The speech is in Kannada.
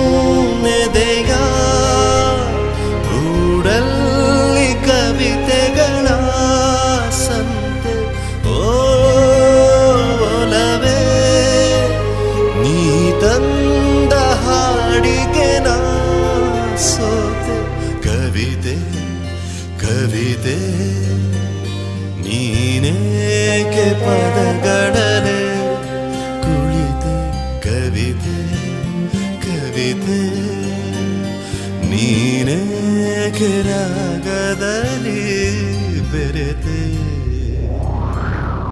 ನನ್ನೆದೆಯ ಗೂಡಲ್ಲಿ ಕವಿತೆಗಳ ಸಂತೆ ಓಲವೇ ನೀ ತಂದ ಹಾಡಿಗೆ ನಾ ಸೋತೆ ಕವಿತೆ ಕವಿತೆ ನೀನೇಕೆ ಪದಗಳೇ ಕುಳಿತೆ ಕವಿತೆ ಕವಿತೆ ನೀನೇಕೆ ರಾಗದಲ್ಲಿ ಬೆರೆತೆ